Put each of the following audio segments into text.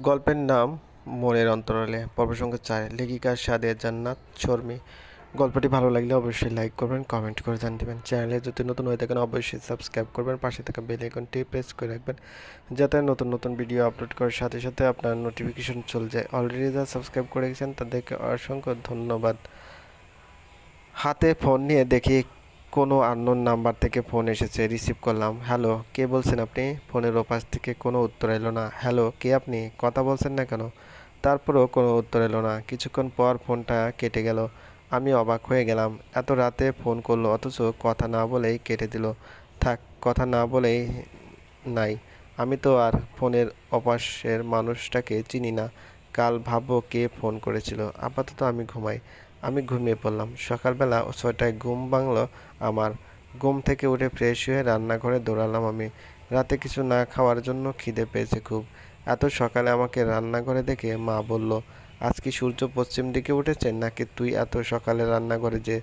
গল্পের নাম মনের অন্তরালে, পর্ব সংখ্যা 4, লেখিকা সাদিয়া জান্নাত শর্মী। গল্পটি ভালো লাগলে অবশ্যই লাইক করবেন, কমেন্ট করে জানিয়ে দেবেন। চ্যানেলে যদি নতুন হয়ে থাকেন অবশ্যই সাবস্ক্রাইব করবেন, পাশে থাকা বেল আইকনটি প্রেস করে রাখবেন যাতে নতুন নতুন ভিডিও আপলোড করার সাথে সাথে আপনার নোটিফিকেশন চলে যায়। অলরেডি যারা সাবস্ক্রাইব করে গেছেন তাদেরকে অসংখ্য ধন্যবাদ। হাতে ফোন নিয়ে দেখি কোনো আননোন নাম্বার থেকে ফোন এসেছে। রিসিভ করলাম। হ্যালো, কে বলছেন আপনি? ফোনের ওপাশ থেকে কোনো উত্তর এলো না। হ্যালো, কে আপনি? কথা বলছেন না কেন? তারপরও কোনো উত্তর এলো না। কিছুক্ষণ পর ফোনটা কেটে গেল। আমি অবাক হয়ে গেলাম, এত রাতে ফোন করলো অথচ কথা না বলেই কেটে দিল। থাক, কথা না বলেই নাই। আমি তো আর ফোনের ওপাশের মানুষটাকে চিনি না। কাল ভাববো কে ফোন করেছিল। আপাতত আমি ঘুমাই। আমি ঘুমিয়ে পড়লাম। সকালবেলা 6টায় ঘুম ভাঙল আমার। ঘুম থেকে উঠে ফ্রেশ হয়ে রান্নাঘরে দৌড়ালাম আমি। রাতে কিছু না খাওয়ার জন্য খিদে পেয়েছে খুব। এত সকালে আমাকে রান্নাঘরে দেখে মা বলল, আজ কি সূর্য পশ্চিম দিকে উঠেছে নাকি তুই এত সকালে রান্নাঘরে যে?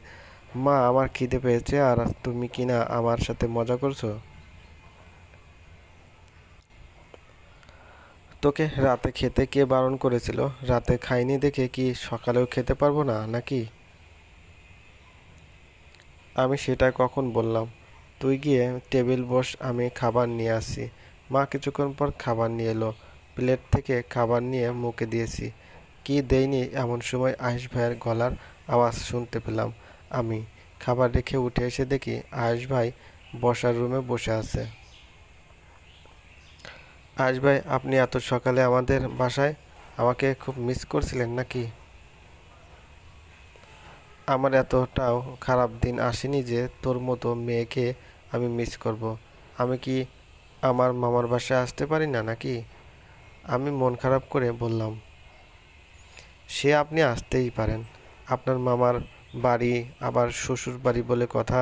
মা, আমার খিদে পেয়েছে আর তুমি কিনা আমার সাথে মজা করছো? তোকে রাতে খেতে কে বারণ করেছিল? রাতে খাইনি দেখে কি সকালেও খেতে পারবো না নাকি? আমি সেটা কখন বললাম? তুই গিয়ে টেবিল বস, আমি খাবার নিয়ে আসি। মা কিছুক্ষণ পর খাবার নিয়ে এলো। প্লেট থেকে খাবার নিয়ে মুখে দিয়েছি। কি দেয়নি এমন সময় আয়েশ ভাইয়ের গলার আওয়াজ শুনতে পেলাম। আমি খাবার রেখে উঠে এসে দেখি আয়েশ ভাই বসার রুমে বসে আছে। আয়েশ ভাই, আপনি এত সকালে আমাদের বাসায়? আমাকে খুব মিস করছিলেন নাকি? আমার এতটাও খারাপ দিন আসেনি যে তোর মতো মেয়েকে আমি মিস করব। আমি কি আমার মামার বাসায় আসতে পারি না নাকি? আমি মন খারাপ করে বললাম। সে আপনি আসতেই পারেন। আপনার মামার বাড়ি আবার শ্বশুর বাড়ি বলে কথা।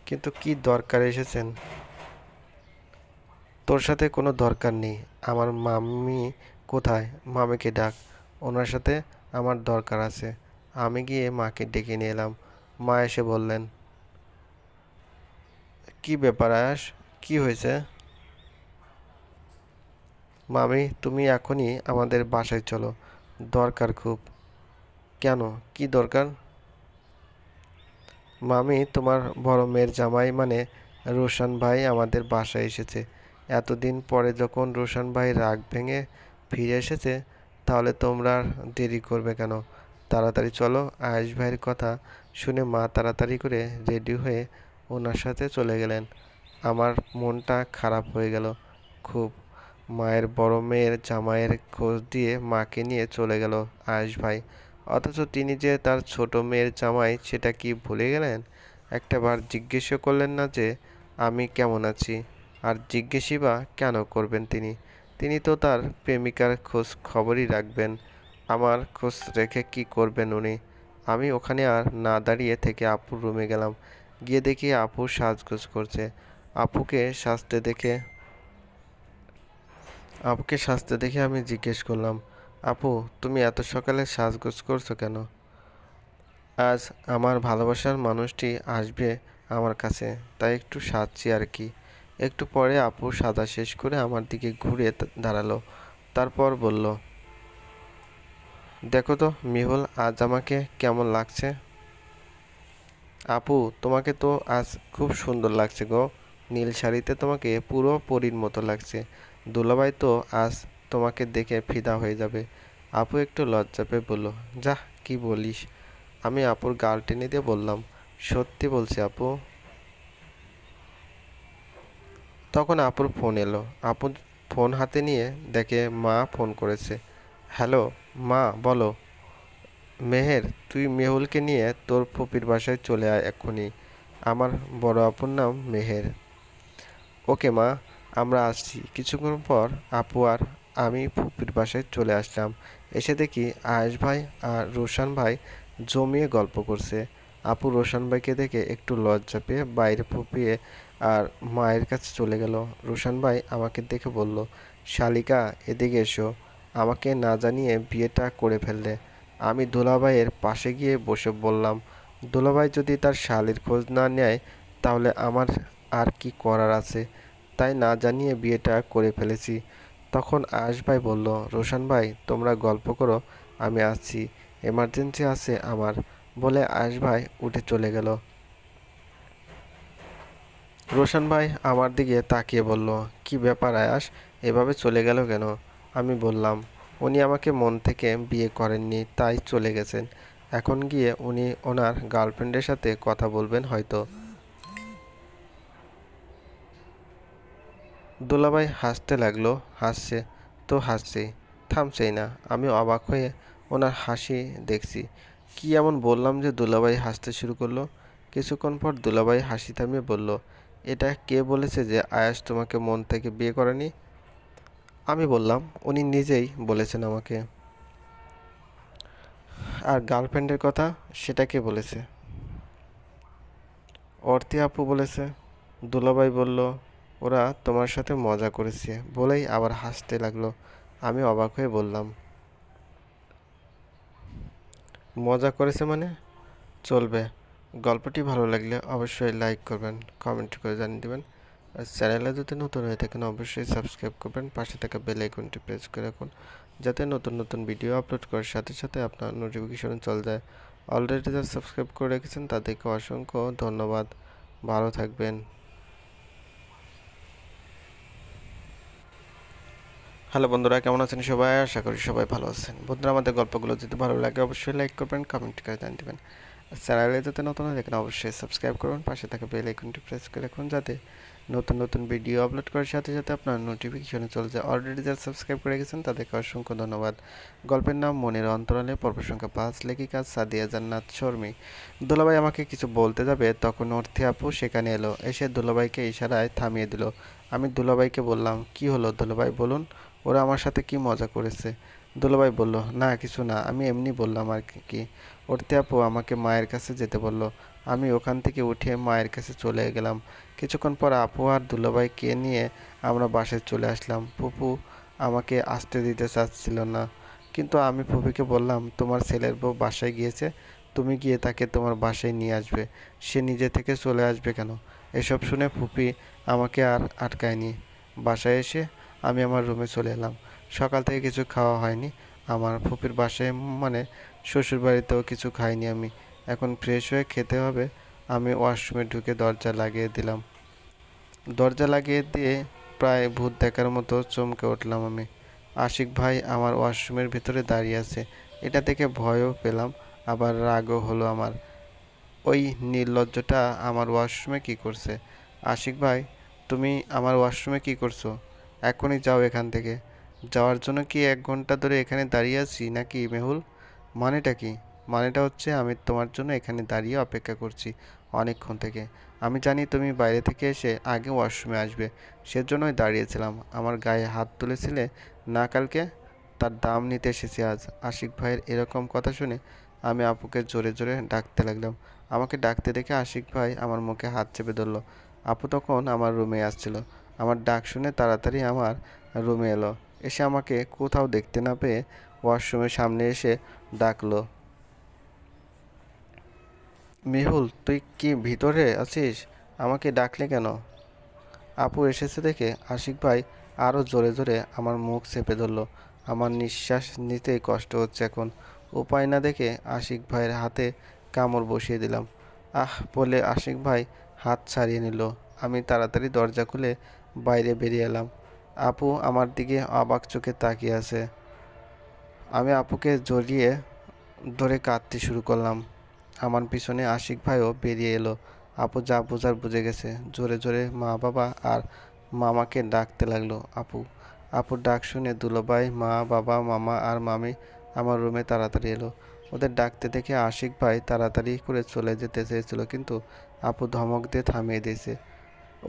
কিন্তু কি দরকার এসেছেন? তোর সাথে কোনো দরকার নেই। আমার মামি কোথায়? মামিকে ডাক, ওনার সাথে আমার দরকার আছে। আমি গিয়ে মাকে ডেকে নিয়ে এলাম। মা এসে বললেন, কি ব্যাপার আয়াস, কি হয়েছে? মামি, তুমি এখনই আমাদের বাসায় চলো, দরকার খুব। কেন, কি দরকার? মামি, তোমার বড় মেয়ের জামাই মানে রোশন ভাই আমাদের বাসায় এসেছে। এতদিন পরে যখন রোশন ভাই রাগ ভেঙে ফিরে এসেছে, তাহলে তোমরা আর দেরি করবে কেন? তাড়াতাড়ি চলো। আয়েশ ভাইয়ের কথা শুনে মা তাড়াতাড়ি করে রেডি হয়ে ওনার সাথে চলে গেলেন। আমার মনটা খারাপ হয়ে গেল খুব। মায়ের বড় মেয়ের জামাইয়ের খোঁজ দিয়ে মাকে নিয়ে চলে গেল আয়েশ ভাই। অথচ তিনি যে তার ছোট মেয়ের জামাই সেটা কি ভুলে গেলেন? একটাবার জিজ্ঞেসও করলেন না যে আমি কেমন আছি। আর জিজ্ঞেসই বা কেন করবেন তিনি? তিনি তো তার প্রেমিকার খোঁজ খবরই রাখবেন। আমার খোঁজ রেখে কি করবেন উনি? আমি ওখানে আর না দাঁড়িয়ে থেকে আপুর রুমে গেলাম। গিয়ে দেখি আপু সাজগোজ করছে। আপুকে সাজতে দেখে আপুকে সাজতে দেখে আমি জিজ্ঞেস করলাম, আপু, তুমি এত সকালে সাজগোজ করছো কেন? আজ আমার ভালোবাসার মানুষটি আসবে আমার কাছে, তাই একটু সাজছি আর কি। একটু পরে আপু সাজা শেষ করে আমার দিকে ঘুরে দাঁড়ালো। তারপর বলল, দেখো তো মিহুল, আজ আমাকে কেমন লাগছে? আপু, তোমাকে তো আজ খুব সুন্দর লাগছে গো। নীল শাড়িতে তোমাকে পুরো পরীর মতো লাগছে। দুলাভাই তো আজ তোমাকে দেখে ফিদা হয়ে যাবে। আপু একটু লজ্জা পেয়ে বলল, যাহ, কি বলিস? আমি আপুর গাল টেনে দিয়ে বললাম, সত্যি বলছি আপু। তখন আপুর ফোন এলো। আপু ফোন হাতে নিয়ে দেখে মা ফোন করেছে। হ্যালো মা, বলো। মেহের, তুই মেহুলকে নিয়ে তোর ফুপির বাসায় চলে আয় এক্ষুনি। আমার বড় আপুর নাম মেহের। ওকে মা, আমরা আসছি। কিছুক্ষণ পর আপু আর আমি ফুপির বাসায় চলে আসলাম। এসে দেখি আয়েশ ভাই আর রোশন ভাই জমিয়ে গল্প করছে। আপু রোশন ভাইকে দেখে একটু লজ্জা পেয়ে বাইরে ফুপিয়ে আর মায়ের কাছে চলে গেল। রোশন ভাই আমাকে দেখে বলল, শালিকা, এদিকে এসো। আমাকে না জানিয়ে বিয়েটা করে ফেললে। আমি দুলাভাইয়ের পাশে গিয়ে বসে বললাম, দুলাভাই যদি তার শালির খোঁজ না নেয় তাহলে আমার আর কি করার আছে? তাই না জানিয়ে বিয়েটা করে ফেলেছি। তখন আয়েশ ভাই বলল, রোশান ভাই তোমরা গল্প করো, আমি আসছি, এমার্জেন্সি আছে আমার, বলে আয়েশ ভাই উঠে চলে গেল। রোশান ভাই আমার দিকে তাকিয়ে বলল, কি ব্যাপার আয়াস, এভাবে চলে গেল কেন? আমি বললাম, উনি আমাকে মন থেকে বিয়ে করেননি, তাই চলে গেছেন। এখন গিয়ে উনি ওনার গার্লফ্রেন্ডের সাথে কথা বলবেন হয়তো। দুলাভাই হাসতে লাগলো। হাসছে তো হাসছেই, থামছেই না। আমি অবাক হয়ে ওনার হাসি দেখছি। কি এমন বললাম যে দুলাভাই হাসতে শুরু করলো? কিছুক্ষণ পর দুলাভাই হাসি থামিয়ে বলল, এটা কে বলেছে যে আয়াস তোমাকে মন থেকে বিয়ে করেনি? আমি বললাম, উনি নিজেই বলেছেন আমাকে। আর গার্লফ্রেন্ডের কথা, সেটা কে বলেছে? অর্তি আপু বলেছে। দুলাভাই বলল, ওরা তোমার সাথে মজা করেছে, বলেই আবার হাসতে লাগলো। আমি অবাক হয়ে বললাম, মজা করেছে মানে? চলবে। গল্পটি ভালো লাগলে অবশ্যই লাইক করবেন, কমেন্ট করে জানিয়ে দেবেন। আর চ্যানেলে যদি নতুন হয়ে থাকেন অবশ্যই সাবস্ক্রাইব করবেন, পাশে থাকা বেল আইকনটি প্রেস করে রাখুন, যাতে নতুন নতুন ভিডিও আপলোড করার সাথে সাথে আপনার নোটিফিকেশন চলে যায়। অলরেডি যারা সাবস্ক্রাইব করে রেখেছেন তাদেরকে অসংখ্য ধন্যবাদ। ভালো থাকবেন। হ্যালো বন্ধুরা, কেমন আছেন সবাই? আশা করি সবাই ভালো আছেন। বন্ধুরা, আমাদের গল্পগুলো যদি ভালো লাগে অবশ্যই লাইক করবেন, কমেন্ট করে জানিয়ে দেবেন। আর চ্যানেলে যাতে নতুন হয় দেখেন অবশ্যই সাবস্ক্রাইব করুন, পাশে থাকা বেল আইকনটি প্রেস করে রাখুন, যাতে নতুন নতুন ভিডিও আপলোড করার সাথে সাথে আপনার নোটিফিকেশনে চলে যায়। অলরেডি যারা সাবস্ক্রাইব করে গেছেন তাদেরকে অসংখ্য ধন্যবাদ। গল্পের নাম মনের অন্তরালে, পর্ব সংখ্যা 5, লেখিকা সাদিয়া জান্নাত শর্মী। দুলাভাই আমাকে কিছু বলতে যাবে তখন অর্থী আপু সেখানে এলো, এসে দুলাভাইকে ইশারায় থামিয়ে দিল। আমি দুলাভাইকে বললাম, কি হলো দুলাভাই বলুন, ওরা আমার সাথে কি মজা করেছে? দুলাভাই বলল, না কিছু না, আমি এমনি বললাম আর কি। অর্থী আপু আমাকে মায়ের কাছে যেতে বলল। আমি ওখান থেকে উঠে মায়ের কাছে চলে গেলাম। কিছুক্ষণ পর আপু আর দুলাভাইকে নিয়ে আমরা বাসায় চলে আসলাম। ফুপু আমাকে আসতে দিতে চাচ্ছিল না, কিন্তু আমি ফুপিকে বললাম, তোমার ছেলের বউ বাসায় গিয়েছে, তুমি গিয়ে তাকে তোমার বাসায় নিয়ে আসবে, সে নিজে থেকে চলে আসবে কেন? এসব শুনে ফুপি আমাকে আর আটকায়নি। বাসায় এসে আমি আমার রুমে চলে এলাম। সকাল থেকে কিছু খাওয়া হয়নি আমার। ফুপির বাসায় মানে শ্বশুর বাড়িতেও কিছু খাইনি আমি। এখন ফ্রেশ হয়ে খেতে হবে। আমি ওয়াশরুমে ঢুকে দরজা লাগিয়ে দিলাম। দরজা লাগিয়ে দিয়ে প্রায় ভূত দেখার মতো চমকে উঠলাম আমি। আশিক ভাই আমার ওয়াশরুমের ভিতরে দাঁড়িয়ে আছে। এটা দেখে ভয়ও পেলাম, আবার রাগও হলো আমার। ওই নির্লজ্জটা আমার ওয়াশরুমে কি করছে? আশিক ভাই, তুমি আমার ওয়াশরুমে কি করছো? এখনই যাও এখান থেকে। যাওয়ার জন্য কি 1 ঘন্টা ধরে এখানে দাঁড়িয়ে আছি নাকি মেহুল? মানেটা কি? মানেটা হচ্ছে আমি তোমার জন্য এখানে দাঁড়িয়ে অপেক্ষা করছি অনেকক্ষণ থেকে। আমি জানি তুমি বাইরে থেকে এসে আগে ওয়াশরুমে আসবে, সেজন্যই দাঁড়িয়েছিলাম। আমার গায়ে হাত তুলেছিলে না কালকে, তার দাম নিতে এসেছি আজ। আশিক ভাইয়ের এরকম কথা শুনে আমি আপুকে জোরে জোরে ডাকতে লাগলাম। আমাকে ডাকতে দেখে আশিক ভাই আমার মুখে হাত চেপে ধরলো। আপু তখন আমার রুমে আসছিল। আমার ডাক শুনে তাড়াতাড়ি আমার রুমে এলো। এসে আমাকে কোথাও দেখতে না পেয়ে ওয়াশরুমের সামনে এসে ডাকলো, মেহুল তুই কি ভিতরে আছিস? আমাকে ডাকলে কেন? আপু এসেছে দেখে আশিক ভাই আরও জোরে জোরে আমার মুখ চেপে ধরলো। আমার নিঃশ্বাস নিতেই কষ্ট হচ্ছে এখন। উপায় না দেখে আশিক ভাইয়ের হাতে কামড় বসিয়ে দিলাম। আহ বলে আশিক ভাই হাত ছাড়িয়ে নিল। আমি তাড়াতাড়ি দরজা খুলে বাইরে বেরিয়ে এলাম। আপু আমার দিকে অবাক চোখে তাকিয়ে আছে। আমি আপুকে জড়িয়ে ধরে কাঁদতে শুরু করলাম। আমার পিছনে আশিক ভাইও বেরিয়ে এলো। আপু যা বোঝার বুঝে গেছে। জোরে জোরে মা বাবা আর মামাকে ডাকতে লাগলো। আপুর ডাক শুনে দুলোভাই, মা বাবা, মামা আর মামি আমার রুমে তাড়াতাড়ি এলো। ওদের ডাকতে দেখে আশিক ভাই তাড়াতাড়ি করে চলে যেতে চেয়েছিল, কিন্তু আপু ধমক দিয়ে থামিয়ে দিয়েছে।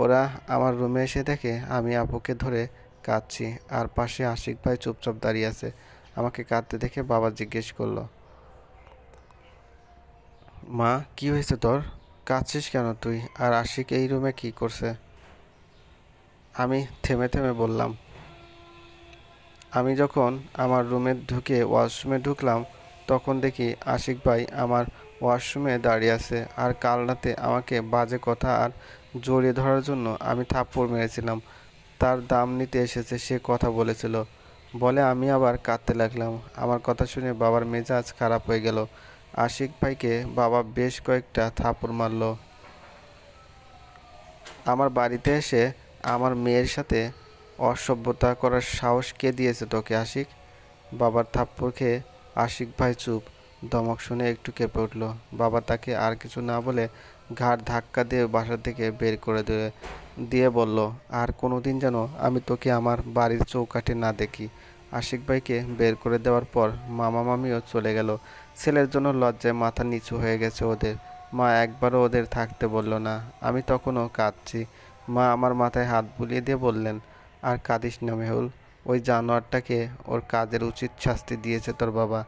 ওরা আমার রুমে এসে দেখে আমি আপুকে ধরে কাঁদছি, আর পাশে আশিক ভাই চুপচাপ দাঁড়িয়ে আছে। আমাকে কাঁদতে দেখে বাবা জিজ্ঞেস করলো, মা কি হয়েছে তোর? কাঁদছিস কেন তুই? আর আশিক এই রুমে কি করছে? আমি থেমে থেমে বললাম, আমি যখন আমার রুমে ঢুকে ওয়াশরুমে ঢুকলাম তখন দেখি আশিক ভাই আমার ওয়াশরুমে দাঁড়িয়ে আছে। আর কাল রাতে আমাকে বাজে কথা আর জড়িয়ে ধরার জন্য আমি থাপ্পড় মেরেছিলাম, তার দাম নিতে এসেছে সে কথা বলেছিল বলে আমি আবার কাঁদতে লাগলাম। আমার কথা শুনে বাবার মেজাজ খারাপ হয়ে গেল। আশিক ভাইকে বাবা বেশ কয়েকটা থাপ্পড় মারল। আমার বাড়িতে এসে আমার মেয়ের সাথে অসভ্যতা করার সাহস কে দিয়েছে তোকে আশিক? বাবার থাপ্পড় খেয়ে আশিক ভাই চুপ। ধমক শুনে একটু কেঁপে উঠল। বাবা তাকে আর কিছু না বলে ঘাড় ধাক্কা দিয়ে বাসা থেকে বের করে দিয়ে বলল, আর কোনোদিন যেন আমি তোকে আমার বাড়ির চৌকাঠে না দেখি। আশিক ভাইকে বের করে দেওয়ার পর মামা মামিও চলে গেল। ছেলের জন্য লজ্জায় মাথা নিচু হয়ে গেছে ওদের। মা একবারও ওদের থাকতে বলল না। আমি তখনও কাঁদছি। মা আমার মাথায় হাত বুলিয়ে দিয়ে বললেন, আর কাঁদিস না মেহুল, ওই জানোয়ারটাকে ওর কাজের উচিত শাস্তি দিয়েছে তোর বাবা।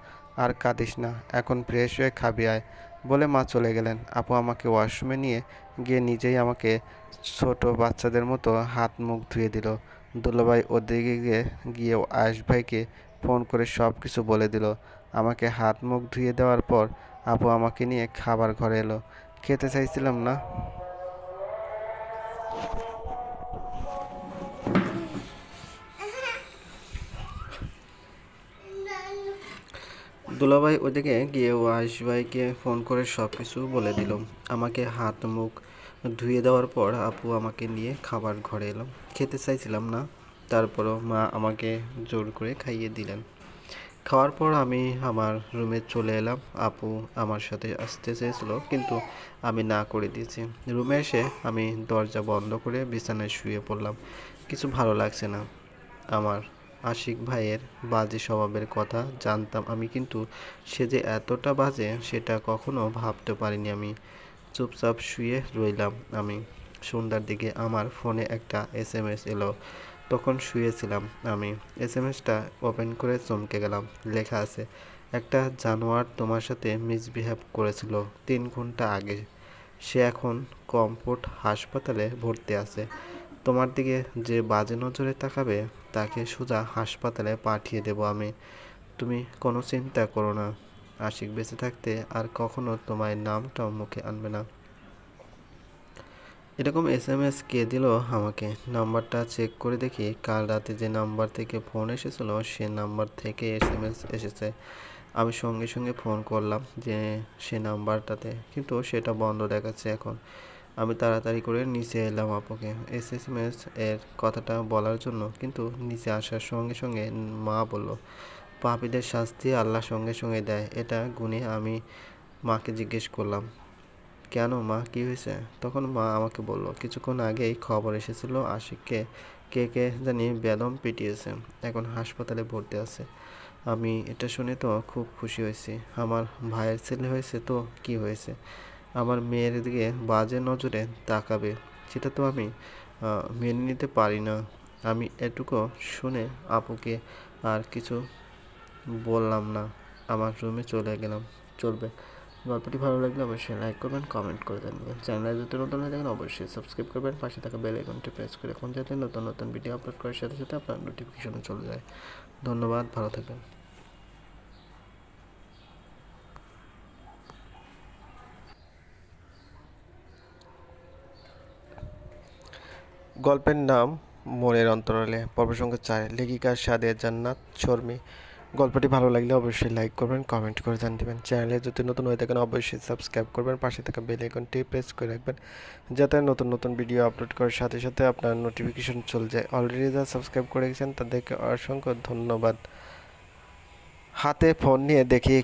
আর কাঁদিস না, এখন ফ্রেশ হয়ে খাবি আয় বলে মা চলে গেলেন। আপু আমাকে ওয়াশরুমে নিয়ে গিয়ে নিজেই আমাকে ছোট বাচ্চাদের মতো হাত মুখ ধুয়ে দিল। দুলাভাই ওদিকে গিয়ে আয়েশ ভাইকে ফোন করে সব কিছু বলে দিল। আমাকে হাত মুখ ধুয়ে দেওয়ার পর আপু আমাকে নিয়ে খাবার ঘরে এলো। খেতে চাইছিলাম না। দুলাভাই ওদিকে গিয়ে আয়েশ ভাইকে ফোন করে সব কিছু বলে দিল। আমাকে হাত মুখ ধুয়ে দেওয়ার পর আপু আমাকে নিয়ে খাবার ঘরে এলো। খেতে চাইছিলাম না, তারপরও মা আমাকে জোর করে খাইয়ে দিলেন। খাওয়ার পর আমি আমার রুমে চলে এলাম। আপু আমার সাথে আসতে চেয়েছিল কিন্তু আমি না করে দিয়েছি। রুমে এসে আমি দরজা বন্ধ করে বিছানায় শুয়ে পড়লাম। কিছু ভালো লাগছে না আমার। আশিক ভাইয়ের বাজে স্বভাবের কথা জানতাম আমি, কিন্তু সে যে এতটা বাজে সেটা কখনো ভাবতে পারিনি আমি। চুপচাপ শুয়ে রইলাম আমি। সন্ধ্যার দিকে আমার ফোনে একটা SMS এলো। তখন শুয়েছিলাম আমি। SMSটা ওপেন করে চমকে গেলাম। লেখা আছে, একটা জানোয়ার তোমার সাথে মিসবিহেভ করেছিল 3 ঘন্টা আগে। সে এখন কমফোর্ট হাসপাতালে ভর্তি আছে। তোমার দিকে যে বাজে নজরে তাকাবে তাকে সোজা হাসপাতালে পাঠিয়ে দেব আমি। তুমি কোনো চিন্তা করো না। আশিক বেঁচে থাকতে আর কখনো তোমার নামটাও মুখে আনবে না। এরকম SMS কে দিল আমাকে? নাম্বারটা চেক করে দেখি কাল রাতে যে নাম্বার থেকে ফোন এসেছিল সে নাম্বার থেকে SMS এসেছে। আমি সঙ্গে সঙ্গে ফোন করলাম যে সে নাম্বারটাতে, কিন্তু সেটা বন্ধ দেখাচ্ছে এখন। আমি তাড়াতাড়ি করে নিচে এলাম আপুকে SMS এর কথাটা বলার জন্য, কিন্তু নিচে আসার সঙ্গে সঙ্গে মা বলল, পাপীদের শাস্তি আল্লাহ সঙ্গে সঙ্গে দেয়, এটা গুনে আমি মাকে জিজ্ঞেস করলাম, কেন মা, কি হয়েছে? তখন মা আমাকে বলল, কিছুক্ষণ আগেই খবর এসেছিল আশিককে কে কে জানি বেদম পিটিয়েছে, এখন হাসপাতালে ভর্তি আছে। আমি এটা শুনে তো খুব খুশি হয়েছি। আমার ভাইয়ের ছেলে হয়েছে তো কি হয়েছে, আমার মেয়ের দিকে বাজে নজরে তাকাবে সেটা তো আমি মেনে নিতে পারি না। আমি এটুকু শুনে আপুকে আর কিছু বললাম না, আমার রুমে চলে গেলাম। চলবে। গল্পটি ভালো লাগলে অবশ্যই লাইক করবেন, কমেন্ট করে জানাবেন। চ্যানেলে যদি নতুন হয়ে থাকেন অবশ্যই সাবস্ক্রাইব করবেন, পাশে থাকা বেল আইকনটি প্রেস করে এখন যাতে নতুন নতুন ভিডিও আপলোড করার সাথে সাথে আপনার নোটিফিকেশনে চলে যায়। ধন্যবাদ, ভালো থাকবেন। গল্পের নাম মনের অন্তরালে, পর্ব সংখ্যা 4, লেখিকা সাদিয়া জান্নাত শর্মী। গল্পটি ভালো লাগলে অবশ্যই লাইক করবেন, কমেন্ট করে জানাবেন। চ্যানেলে যদি নতুন হয়ে থাকেন অবশ্যই সাবস্ক্রাইব করবেন, পাশে থাকা বেল আইকনটি প্রেস করে রাখবেন যাতে নতুন নতুন ভিডিও আপলোড করার সাথে সাথে আপনার নোটিফিকেশন চলে যায়। অলরেডি যারা সাবস্ক্রাইব করে গেছেন তাদেরকে অসংখ্য ধন্যবাদ। হাতে ফোন নিয়ে দেখি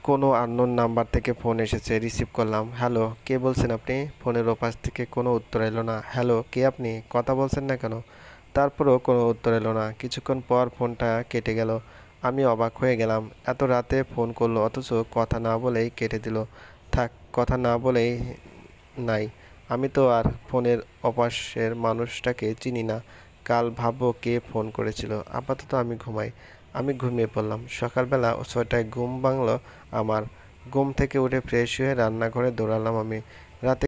কোনো আননোন নাম্বার থেকে ফোন এসেছে। রিসিভ করলাম। হ্যালো, কে বলছেন আপনি? ফোনের ওপাশ থেকে কোনো উত্তর এলো না। হ্যালো, কে আপনি? কথা বলছেন না কেন? তারপরেও কোনো উত্তর এলো না। কিছুক্ষণ পর ফোনটা কেটে গেল। আমি অবাক হয়ে গেলাম, এত রাতে ফোন করলো অথচ কথা না বলেই কেটে দিল। থাক, কথা না বলেই নাই। আমি তো আর ফোনের ওপাশের মানুষটাকে চিনি না। কাল ভাববো কে ফোন করেছিল। আপাতত আমি ঘুমাই। আমি ঘুমিয়ে পড়লাম। সকালবেলা 6টায় ঘুম ভাঙল আমার। ঘুম থেকে উঠে ফ্রেশ হয়ে রান্নাঘরে দৌড়ালাম আমি। রাতে